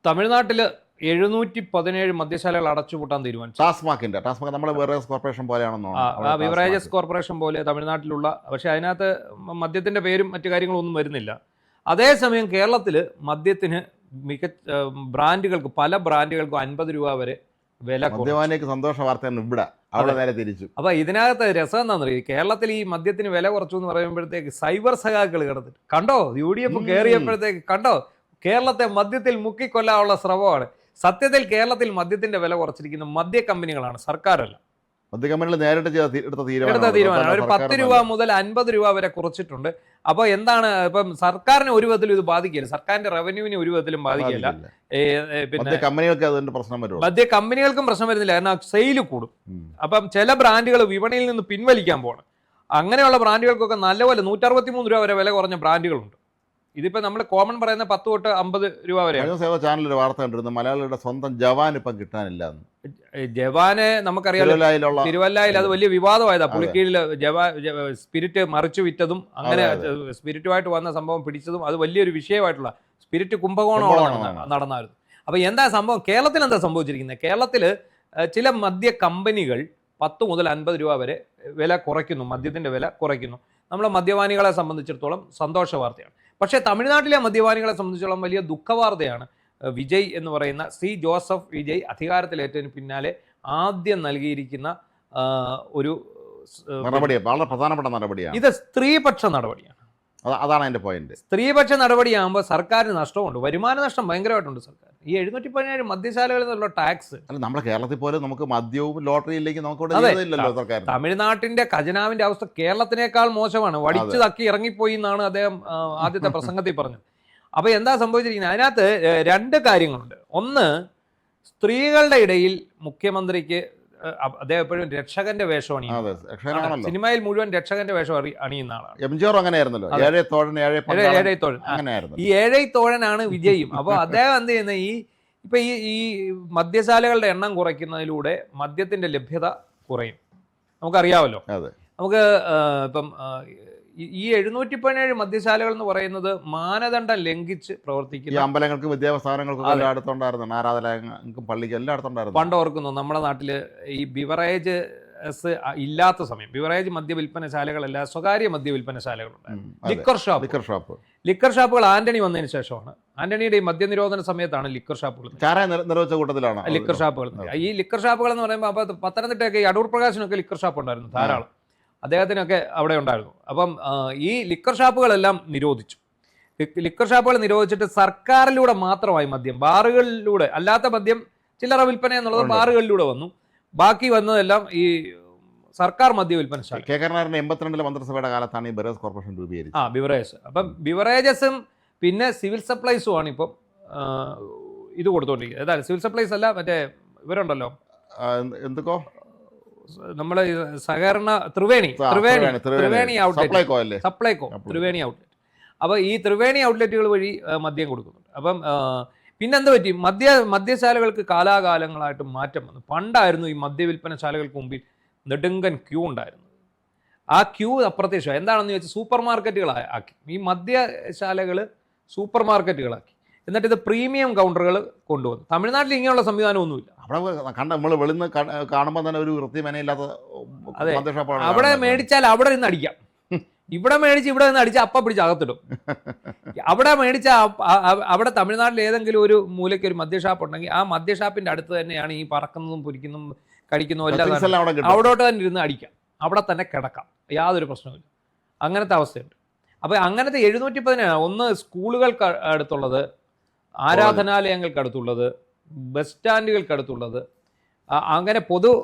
തമിഴ്നാട്ടിൽ 717 മദ്യശാലകൾ അടച്ചുപൂട്ടാൻ തീരുമാനിച്ചു. ടാസ്മാക് നമ്മുടെ ബിവറേജസ് കോർപ്പറേഷൻ പോലെയാണെന്നോ? ബിവറേജസ് കോർപ്പറേഷൻ പോലെ തമിഴ്നാട്ടിലുള്ള, പക്ഷേ അതിനകത്ത് മദ്യത്തിൻ്റെ പേരും മറ്റു കാര്യങ്ങളൊന്നും വരുന്നില്ല. അതേസമയം കേരളത്തിൽ മദ്യത്തിന് ബ്രാൻഡുകൾക്ക്, പല ബ്രാൻഡുകൾക്കും 50 രൂപ വരെ വില. മദ്യപാനിക്ക് സന്തോഷ വാർത്തയാണ് ഇവിടെ, അവിടെ നേരെ തിരിച്ചു. അപ്പോൾ ഇതിനകത്ത് രസം എന്താണെന്ന് അറിയാം, കേരളത്തിൽ ഈ മദ്യത്തിന് വില കുറച്ചു എന്ന് പറയുമ്പോഴത്തേക്ക് സൈബർ സഖാക്കൾ കിടന്നിട്ട് കണ്ടോ, UDF കയറിയപ്പോഴത്തേക്ക് കണ്ടോ, കേരളത്തെ മദ്യത്തിൽ മുക്കിക്കൊല്ലാനുള്ള ശ്രമമാണ്. സത്യത്തിൽ കേരളത്തിൽ മദ്യത്തിന്റെ വില കുറച്ചിരിക്കുന്ന മദ്യ കമ്പനികളാണ്, സർക്കാരല്ല. മദ്യ കമ്പനികൾ നേരിട്ട് എടുത്ത തീരുമാനം ഒരു 10 രൂപ മുതൽ 50 രൂപ വരെ കുറച്ചിട്ടുണ്ട്. അപ്പോൾ എന്താണ്, ഇപ്പം സർക്കാരിന് ഒരു വിധത്തിലും ഇത് ബാധിക്കില്ല, സർക്കാരിന്റെ റവന്യൂവിനെ ഒരു വിധത്തിലും ബാധിക്കില്ല. പിന്നെ കമ്പനികൾക്ക് അതിന്റെ പ്രശ്നം വരും, മദ്യ കമ്പനികൾക്കും പ്രശ്നം വരുന്നില്ല, കാരണം സെയിൽ കൂടും. അപ്പം ചില ബ്രാൻഡുകൾ വിപണിയിൽ നിന്ന് പിൻവലിക്കാൻ പോകണം. അങ്ങനെയുള്ള ബ്രാൻഡുകൾക്കൊക്കെ നല്ലപോലെ 163 രൂപ വരെ വില കുറഞ്ഞ ബ്രാൻഡുകളുണ്ട്. ഇതിപ്പോൾ നമ്മൾ കോമൺ പറയുന്ന 10 തൊട്ട് 50 രൂപ വരെ. ചാനലിൽ ഒരു വാർത്ത കണ്ടിരുന്നു, മലയാളികളുടെ സ്വന്തം ജവാൻ ഇപ്പം കിട്ടാനില്ല. ജവാന് നമുക്കറിയാം, തിരുവല്ലയിൽ അത് വലിയ വിവാദമായതാ. പുളിക്കീഴിൽ സ്പിരിറ്റ് മറിച്ചു വിറ്റതും അങ്ങനെ സ്പിരിറ്റുമായിട്ട് വന്ന സംഭവം പിടിച്ചതും അത് വലിയൊരു വിഷയമായിട്ടുള്ള സ്പിരിറ്റ് കുംഭകോണമാണ് നടന്നായിരുന്നു. അപ്പോൾ എന്താ സംഭവം, കേരളത്തിൽ എന്താ സംഭവിച്ചിരിക്കുന്നത്? കേരളത്തിൽ ചില മദ്യ കമ്പനികൾ 10 മുതൽ 50 രൂപ വരെ വില കുറയ്ക്കുന്നു, മദ്യത്തിൻ്റെ വില കുറയ്ക്കുന്നു. നമ്മളെ മദ്യപാനികളെ സംബന്ധിച്ചിടത്തോളം സന്തോഷ വാർത്തയാണ്. പക്ഷേ തമിഴ്നാട്ടിലെ മദ്യപാനികളെ സംബന്ധിച്ചിടത്തോളം വലിയ ദുഃഖവാർത്തയാണ്. വിജയ് എന്ന് പറയുന്ന ജോസഫ് വിജയ് അധികാരത്തിലേറ്റതിന് പിന്നാലെ ആദ്യം നൽകിയിരിക്കുന്ന ഒരു നടപടി, വളരെ പ്രധാനപ്പെട്ട നടപടിയാണ്. ഇത് സ്ത്രീപക്ഷ നടപടിയാണ്. അതാണ് അതിന്റെ പോയിന്റ്. സ്ത്രീപക്ഷ നടപടിയാകുമ്പോൾ സർക്കാരിന് നഷ്ടമുണ്ട്, വരുമാന നഷ്ടം ഭയങ്കരമായിട്ടുണ്ട് സർക്കാർ. ഈ 717 മദ്യശാലകളിൽ നിന്നുള്ള ടാക്സ്, അല്ല നമ്മുടെ കേരളത്തിൽ പോലും നമുക്ക് മദ്യവും ലോട്ടറിയിലേക്ക് നമുക്ക് സർക്കാർ. തമിഴ്നാട്ടിന്റെ ഖജനാവിന്റെ അവസ്ഥ കേരളത്തിനേക്കാൾ മോശമാണ്, വടിച്ചു തക്കി ഇറങ്ങിപ്പോയി എന്നാണ് അദ്ദേഹം ആദ്യത്തെ പ്രസംഗത്തിൽ പറഞ്ഞത്. അപ്പോൾ എന്താ സംഭവിച്ചിരിക്കുന്നത്, അതിനകത്ത് 2 കാര്യങ്ങളുണ്ട്. ഒന്ന്, സ്ത്രീകളുടെ ഇടയിൽ മുഖ്യമന്ത്രിക്ക് അദ്ദേഹം എപ്പോഴും രക്ഷകന്റെ വേഷം അണിയുന്നു. സിനിമയിൽ മുഴുവൻ രക്ഷകന്റെ വേഷം അണിയുന്ന ആളാണ്. ഈ ഏഴൈത്തോഴനാണ് വിജയും. അപ്പോൾ അദ്ദേഹം എന്ത് ചെയ്യുന്ന, ഇപ്പൊ ഈ മദ്യശാലകളുടെ എണ്ണം കുറയ്ക്കുന്നതിലൂടെ മദ്യത്തിന്റെ ലഭ്യത കുറയും, നമുക്കറിയാമല്ലോ. നമുക്ക് ഇപ്പം ഈ 717 മദ്യശാലകൾ എന്ന് പറയുന്നത് മാനദണ്ഡം ലംഘിച്ച് പ്രവർത്തിക്കുന്ന അമ്പലങ്ങൾക്കും വിദ്യാഭ്യാസങ്ങൾക്കും എല്ലായിടത്തുണ്ടായിരുന്നു, ആരാധനാലയങ്ങൾക്കും പള്ളിക്കും എല്ലായിടത്തുണ്ടായിരുന്നു. പണ്ട് ഓർക്കുന്നു, നമ്മുടെ നാട്ടിൽ ഈ ബിവറേജ് ഇല്ലാത്ത സമയം ബിവറേജ് മദ്യവിൽപ്പനശാലകളല്ല, സ്വകാര്യ മദ്യവിൽപ്പനശാലകളുണ്ടായിരുന്നു. ലിക്കർ ഷോപ്പുകൾ ആന്റണി വന്നതിന് ശേഷമാണ്. ആന്റണിയുടെ ഈ മദ്യനിരോധന സമയത്താണ് ലിക്കർ ഷോപ്പുകൾ നിരോധിച്ച കൂട്ടത്തിലാണ് ലിക്കർ ഷോപ്പുകൾ. ഈ ലിക്കർ ഷോപ്പുകൾ എന്ന് പറയുമ്പോൾ അപ്പോൾ പത്തനംതിട്ടയൊക്കെ ഈ അടൂർ പ്രകാശിനൊക്കെ ലിക്കർ ഷോപ്പ് ഉണ്ടായിരുന്നു ധാരാളം, അദ്ദേഹത്തിനൊക്കെ അവിടെ ഉണ്ടായിരുന്നു. അപ്പം ഈ ലിക്കർ ഷോപ്പുകളെല്ലാം നിരോധിച്ചു. ലിക്കർ ഷോപ്പുകൾ നിരോധിച്ചിട്ട് സർക്കാരിലൂടെ മാത്രമായി മദ്യം, ബാറുകളിലൂടെ അല്ലാത്ത മദ്യം ചില്ലറ വിൽപ്പന എന്നുള്ളത് ബാറുകളിലൂടെ വന്നു. ബാക്കി വന്നതെല്ലാം ഈ സർക്കാർ മദ്യ വിൽപ്പനശാല. കെ കരുണാകരന്റെ 82 മന്ത്രിസഭയുടെ കാലത്താണ് ഈ ബിവറേജ് കോർപ്പറേഷൻ രൂപീകരിച്ചത്. ബിവറേജ്. അപ്പം ബിവറേജസും പിന്നെ സിവിൽ സപ്ലൈസും ആണ് ഇപ്പം ഇത് കൊടുത്തോണ്ടിരിക്കുന്നത്. ഏതായാലും സിവിൽ സപ്ലൈസ് അല്ല, മറ്റേ ഇവരുണ്ടല്ലോ എന്തൊക്കെ നമ്മള് സഹകരണ ത്രിവേണി ഔട്ട്ലെറ്റ്, സപ്ലൈകോ ത്രിവേണി ഔട്ട്ലെറ്റ്. അപ്പോൾ ഈ ത്രിവേണി ഔട്ട്ലെറ്റുകൾ വഴി മദ്യം കൊടുക്കുന്നുണ്ട്. അപ്പം പിന്നെന്ത് പറ്റി, മദ്യശാലകൾക്ക് കാലാകാലങ്ങളായിട്ട് മാറ്റം വന്നു. പണ്ടായിരുന്നു ഈ മദ്യവിൽപ്പനശാലകൾക്ക് മുമ്പിൽ നെടുങ്കൻ ക്യൂ ഉണ്ടായിരുന്നത്. ആ ക്യൂ അപ്രത്യക്ഷമായി. എന്താണെന്ന് ചോദിച്ചാൽ സൂപ്പർ മാർക്കറ്റുകളാക്കി. ഈ മദ്യശാലകൾ സൂപ്പർ മാർക്കറ്റുകളാക്കി. എന്നിട്ട് ഇത് പ്രീമിയം കൗണ്ടറുകൾ കൊണ്ടുവന്നു. തമിഴ്നാട്ടിൽ ഇങ്ങനെയുള്ള സംവിധാനമൊന്നുമില്ല. നമ്മൾ വെളിന്ന് കാണുമ്പോൾ തന്നെ ഒരു വൃത്തിമനയില്ലാത്ത. അതെ, അവിടെ മേടിച്ചാൽ അവിടെ നിന്ന് അടിക്കാം, ഇവിടെ മേടിച്ച് ഇവിടെ നിന്ന് അടിച്ചാൽ അപ്പം പിടിച്ച് അകത്തിടും. അവിടെ മേടിച്ച അവിടെ തമിഴ്നാട്ടിൽ ഏതെങ്കിലും ഒരു മൂലയ്ക്ക് ഒരു മദ്യഷാപ്പ് ഉണ്ടെങ്കിൽ ആ മദ്യഷാപ്പിന്റെ അടുത്ത് തന്നെയാണ് ഈ പറക്കുന്നതും പൊരിക്കുന്നതും കഴിക്കുന്നതും എല്ലാം. അവിടോട്ട് തന്നെ ഇരുന്ന് അടിക്കാം, അവിടെ തന്നെ കിടക്കാം, യാതൊരു പ്രശ്നവുമില്ല. അങ്ങനത്തെ അവസ്ഥയുണ്ട്. അപ്പോൾ അങ്ങനത്തെ 717 ഒന്ന് സ്കൂളുകൾക്ക് അടുത്തുള്ളത്, ആരാധനാലയങ്ങൾക്ക് അടുത്തുള്ളത്, ബസ് സ്റ്റാൻഡുകൾക്ക് അടുത്തുള്ളത്, അങ്ങനെ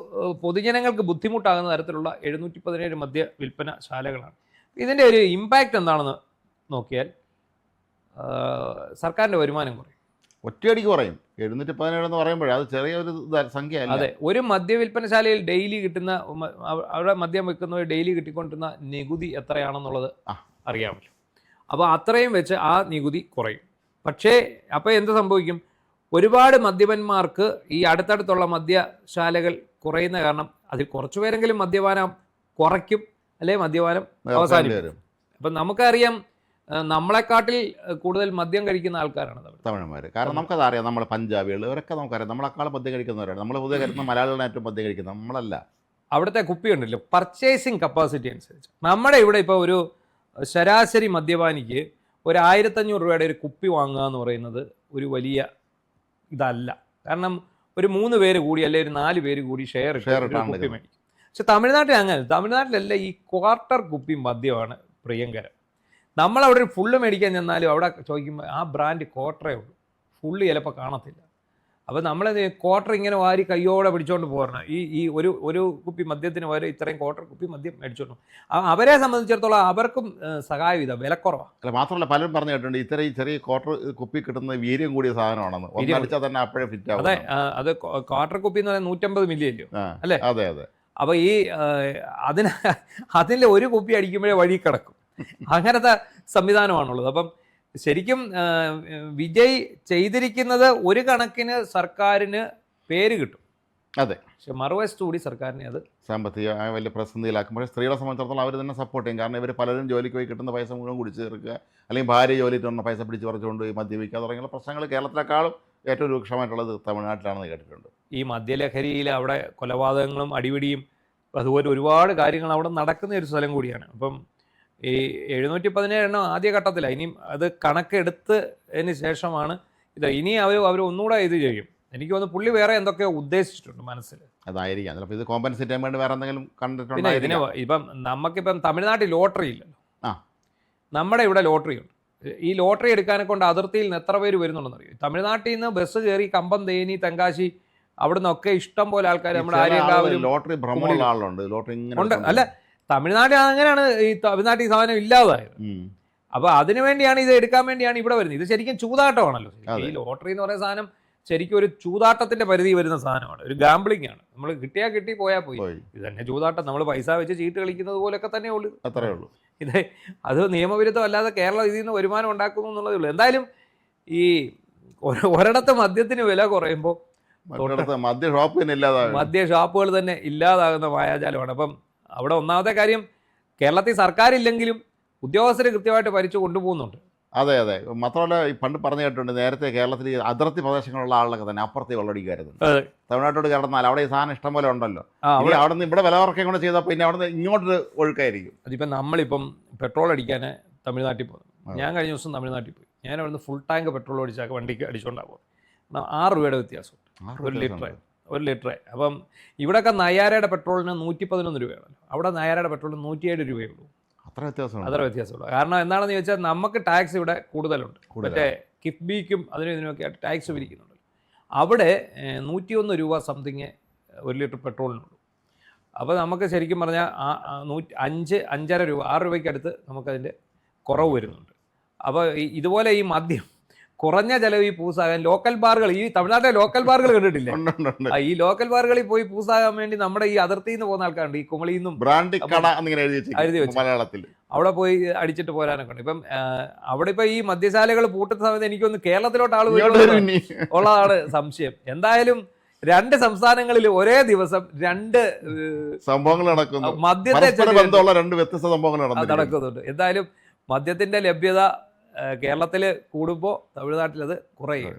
പൊതുജനങ്ങൾക്ക് ബുദ്ധിമുട്ടാകുന്ന തരത്തിലുള്ള 717 മദ്യ വിൽപ്പന ശാലകളാണ്. ഇതിൻ്റെ ഒരു ഇമ്പാക്റ്റ് എന്താണെന്ന് നോക്കിയാൽ സർക്കാരിൻ്റെ വരുമാനം കുറയും, ഒറ്റയടിക്ക് കുറയും. 717 എന്ന് പറയുമ്പോഴേ അത് ചെറിയൊരു സംഖ്യ. അതെ, ഒരു മദ്യവിൽപ്പനശാലയിൽ ഡെയിലി കിട്ടുന്ന, അവിടെ മദ്യം വെക്കുന്നവർ ഡെയിലി കിട്ടിക്കൊണ്ടിരുന്ന നികുതി എത്രയാണെന്നുള്ളത് അറിയാമല്ലോ. അപ്പോൾ അത്രയും വെച്ച് ആ നികുതി കുറയും. പക്ഷേ അപ്പോൾ എന്ത് സംഭവിക്കും, ഒരുപാട് മദ്യപന്മാർക്ക് ഈ അടുത്തടുത്തുള്ള മദ്യശാലകൾ കുറയുന്ന കാരണം അതിൽ കുറച്ചു പേരെങ്കിലും മദ്യപാനം കുറയ്ക്കും, അല്ലെ മദ്യപാനം അവസാനിക്കും. അപ്പം നമുക്കറിയാം നമ്മളെക്കാട്ടിൽ കൂടുതൽ മദ്യം കഴിക്കുന്ന ആൾക്കാരാണ് തമിഴന്മാർ. കാരണം നമുക്കത് അറിയാം, നമ്മൾ പഞ്ചാബികൾ ഇവരൊക്കെ നമുക്കറിയാം, നമ്മളെക്കാളും മദ്യം കഴിക്കുന്നവരാണ്. നമ്മൾ പൊതുവെ കരുതുന്ന മലയാളികളാണ് ഏറ്റവും മദ്യം കഴിക്കുന്നത്, നമ്മളല്ല. അവിടുത്തെ കുപ്പി ഉണ്ടല്ലോ, പർച്ചേസിങ് കപ്പാസിറ്റി അനുസരിച്ച്. നമ്മുടെ ഇവിടെ ഇപ്പോൾ ഒരു ശരാശരി മദ്യപാനിക്ക് ഒരു 1500 രൂപയുടെ ഒരു കുപ്പി വാങ്ങുക എന്ന് പറയുന്നത് ഒരു വലിയ ഇതല്ല. കാരണം ഒരു 3 പേര് കൂടി അല്ലെങ്കിൽ ഒരു 4 പേര് കൂടി ഷെയർ കുപ്പി മേടിക്കും. പക്ഷെ തമിഴ്നാട്ടിൽ അങ്ങനെ, തമിഴ്നാട്ടിലല്ല ഈ ക്വാർട്ടർ കുപ്പി മദ്യമാണ് പ്രിയങ്കരം. നമ്മളവിടെ ഒരു ഫുള്ള് മേടിക്കാൻ ചെന്നാലും അവിടെ ചോദിക്കുമ്പോൾ ആ ബ്രാൻഡ് ക്വാർട്ടറേ ഉള്ളൂ, ഫുള്ള് ചിലപ്പോൾ കാണത്തില്ല. അപ്പോൾ നമ്മളത് ക്വാർട്ടർ ഇങ്ങനെ വാരി കയ്യോടെ പിടിച്ചോണ്ട് പോരണം. ഈ ഒരു കുപ്പി മദ്യത്തിന് വരെ ഇത്രയും ക്വാർട്ടർ കുപ്പി മദ്യം മേടിച്ചോണ്ട്. അവരെ സംബന്ധിച്ചിടത്തോളം അവർക്കും സഹായം ഇതാ, വിലക്കുറവാണ്. അല്ല, മാത്രമല്ല പലരും പറഞ്ഞു കേട്ടിട്ടുണ്ട് ഇത്രയും ചെറിയ ക്വാർട്ടർ കുപ്പി കിട്ടുന്ന വീര്യം കൂടിയ സാധനമാണെന്ന്. ഒന്നടിച്ചാൽ തന്നെ അപ്പോഴേ ഫിറ്റ് ആവും. അതെ, അത് ക്വാർട്ടർ കുപ്പി എന്ന് പറഞ്ഞാൽ 150 മില്ലി അല്ലയോ, അല്ലേ? അതെ അതെ. അപ്പോൾ ഈ അതിൽ ഒരു കുപ്പി അടിക്കുമ്പോഴേ വഴി കിടക്കും. അങ്ങനത്തെ സംവിധാനമാണുള്ളത്. അപ്പം ശരിക്കും വിജയ് ചെയ്തിരിക്കുന്നത് ഒരു കണക്കിന് സർക്കാരിന് പേര് കിട്ടും. അതെ, പക്ഷെ മറുവശത്ത് കൂടി സർക്കാരിനെ അത് സാമ്പത്തികമായ വലിയ പ്രതിസന്ധിയിലാക്കുമ്പോൾ സ്ത്രീകളെ സംബന്ധിച്ചിടത്തോളം അവർ തന്നെ സപ്പോർട്ട് ചെയ്യും. കാരണം ഇവർ പലരും ജോലിക്ക് പോയി കിട്ടുന്ന പൈസ മുഴുവൻ കുടിച്ച് തീർക്കുക, അല്ലെങ്കിൽ ഭാര്യ ജോലിക്ക് വന്ന പൈസ പിടിച്ച് പറിച്ചുകൊണ്ട് മദ്യപിക്കുക തുടങ്ങിയ പ്രശ്നങ്ങൾ കേരളത്തിലേക്കാളും ഏറ്റവും രൂക്ഷമായിട്ടുള്ളത് തമിഴ്നാട്ടിലാണെന്ന് കേട്ടിട്ടുണ്ട്. ഈ മദ്യലഹരിയിൽ അവിടെ കൊലപാതകങ്ങളും അടിപിടിയും അതുപോലെ ഒരുപാട് കാര്യങ്ങൾ അവിടെ നടക്കുന്ന ഒരു സ്ഥലം കൂടിയാണ്. അപ്പം ഈ 717 ആദ്യഘട്ടത്തിലാണ്. ഇനിയും അത് കണക്കെടുത്തതിന് ശേഷമാണ് ഇത്. ഇനി അവർ ഒന്നുകൂടെ ഇത് ചെയ്യും. എനിക്ക് തോന്നുന്നു പുള്ളി വേറെ എന്തൊക്കെയോ ഉദ്ദേശിച്ചിട്ടുണ്ട് മനസ്സിൽ. അതായിരിക്കാം ചിലപ്പോൾ ഇത് കോമ്പൻസേറ്റ് ചെയ്യാൻ വേണ്ടി വേറെ എന്തെങ്കിലും കണ്ടിട്ടുണ്ട്. പിന്നെ ഇതിന് ഇപ്പം നമുക്കിപ്പം തമിഴ്നാട്ടിൽ ലോട്ടറി ഇല്ലല്ലോ, നമ്മുടെ ഇവിടെ ലോട്ടറി ഉണ്ട്. ഈ ലോട്ടറി എടുക്കാനെ കൊണ്ട് അതിർത്തിയിൽ നിന്ന് എത്ര പേര് വരുന്നുണ്ടെന്ന് അറിയാം. തമിഴ്നാട്ടിൽ നിന്ന് ബസ് കയറി കമ്പം, തേനി, തെങ്കാശി അവിടെ നിന്നൊക്കെ ഇഷ്ടം പോലെ ആൾക്കാർ നമ്മുടെ ആരെങ്കിലും ലോട്ടറി ഭ്രമമുള്ള ആളുണ്ട്. ലോട്ടറി ഉണ്ട്. അല്ല, തമിഴ്നാട്ടിൽ അങ്ങനെയാണ് ഈ തമിഴ്നാട്ടിൽ ഈ സാധനം ഇല്ലാതായത്. അപ്പോൾ അതിനു വേണ്ടിയാണ് ഇത് എടുക്കാൻ വേണ്ടിയാണ് ഇവിടെ വരുന്നത്. ഇത് ശരിക്കും ചൂതാട്ടമാണല്ലോ. ഈ ലോട്ടറി എന്ന് പറയുന്ന സാധനം ശരിക്കും ഒരു ചൂതാട്ടത്തിന്റെ പരിധി വരുന്ന സാധനമാണ്, ഒരു ഗാംബ്ലിംഗ് ആണ്. നമ്മൾ കിട്ടിയാൽ കിട്ടി, പോയാൽ പോയി. ഇത് തന്നെ ചൂതാട്ടം. നമ്മൾ പൈസ വെച്ച് ചീട്ട് കളിക്കുന്നത് പോലെയൊക്കെ തന്നെ ഉള്ളൂ, അത്രേ ഉള്ളൂ. ഇത് അത് നിയമവിരുദ്ധം അല്ലാതെ കേരളം ഇതിൽ നിന്ന് വരുമാനം ഉണ്ടാക്കുന്നു എന്നുള്ളതേ ഉള്ളൂ. എന്തായാലും ഈ ഒരിടത്ത് മദ്യത്തിന് വില കുറയുമ്പോൾ മദ്യ ഷോപ്പുകൾ തന്നെ ഇല്ലാതാകുന്ന മായാജാലമാണ്. അപ്പം അവിടെ ഒന്നാമത്തെ കാര്യം, കേരളത്തിൽ സർക്കാരില്ലെങ്കിലും ഉദ്യോഗസ്ഥർ കൃത്യമായിട്ട് ഭരിച്ചു കൊണ്ടുപോകുന്നുണ്ട്. അതെ അതെ. മാത്രമല്ല പണ്ട് പറഞ്ഞു കേട്ടിട്ടുണ്ട്, നേരത്തെ കേരളത്തിൽ അതിർത്തി പ്രദേശങ്ങളുള്ള ആളൊക്കെ തന്നെ അപ്പുറത്ത് വെള്ളടിക്കുമായിരുന്നു. തമിഴ്നാട്ടോട് കിടന്നാൽ അവിടെ ഈ സാധനം ഇഷ്ടം പോലെ ഉണ്ടല്ലോ. അവിടെ നിന്ന് ഇവിടെ വില കുറയ്ക്കാൻ കൂടെ ചെയ്താൽ പിന്നെ അവിടെ നിന്ന് ഇങ്ങോട്ട് ഒഴുക്കായിരിക്കും. അതിപ്പം നമ്മളിപ്പം പെട്രോൾ അടിക്കാൻ തമിഴ്നാട്ടിൽ പോകും. ഞാൻ കഴിഞ്ഞ ദിവസം തമിഴ്നാട്ടിൽ പോയി. ഞാൻ അവിടെ നിന്ന് ഫുൾ ടാങ്ക് പെട്രോൾ അടിച്ചാൽ വണ്ടിക്ക് അടിച്ചുകൊണ്ടാകും. 6 രൂപയുടെ വ്യത്യാസം, 1 ലിറ്റർ. അപ്പം ഇവിടെയൊക്കെ നയാരയുടെ പെട്രോളിന് 111 രൂപയാണല്ലോ, അവിടെ നയാരയുടെ പെട്രോളിന് 107 രൂപയേ ഉള്ളൂ. അത്ര വ്യത്യാസമുള്ളൂ. കാരണം എന്താണെന്ന് ചോദിച്ചാൽ നമുക്ക് ടാക്സ് ഇവിടെ കൂടുതലുണ്ട്. മറ്റേ കിഫ്ബിക്കും അതിനും ഇതിനുമൊക്കെ ആയിട്ട് ടാക്സ് പിരിക്കുന്നുണ്ട്. അവിടെ 101 രൂപ സംതിങ് 1 ലിറ്റർ പെട്രോളിനുള്ളൂ. അപ്പോൾ നമുക്ക് ശരിക്കും പറഞ്ഞാൽ 5.5 രൂപ 6 രൂപയ്ക്ക് അടുത്ത് നമുക്കതിൻ്റെ കുറവ് വരുന്നുണ്ട്. അപ്പോൾ ഇതുപോലെ ഈ മദ്യം കുറഞ്ഞ ചിലവ് ഈ പൂസാകാൻ ലോക്കൽ ബാറുകൾ, ഈ തമിഴ്നാട്ടിലെ ലോക്കൽ ബാറുകൾ കണ്ടിട്ടില്ലേ? ഈ ലോക്കൽ ബാറുകളിൽ പോയി പൂസാകാൻ വേണ്ടി നമ്മുടെ ഈ അതിർത്തിയിൽ നിന്ന് പോകുന്ന ആൾക്കാരുണ്ട്. ഈ കുമളിയിൽ നിന്നും എഴുതി വെച്ചു അവിടെ പോയി അടിച്ചിട്ട് പോരാനൊക്കെ ഉണ്ട്. ഇപ്പം അവിടെ ഇപ്പം ഈ മദ്യശാലകൾ പൂട്ടുന്ന സമയത്ത് എനിക്കൊന്ന് കേരളത്തിലോട്ട് ആൾ ഉള്ളതാണ് സംശയം. എന്തായാലും 2 സംസ്ഥാനങ്ങളിൽ ഒരേ ദിവസം 2 സംഭവങ്ങൾ നടക്കുന്നു, മദ്യത്തെ വ്യത്യസ്ത സംഭവങ്ങൾ നടക്കുന്നുണ്ട്. എന്തായാലും മദ്യത്തിന്റെ ലഭ്യത കേരളത്തിൽ കൂടുമ്പോൾ തമിഴ്നാട്ടിലത് കുറയും.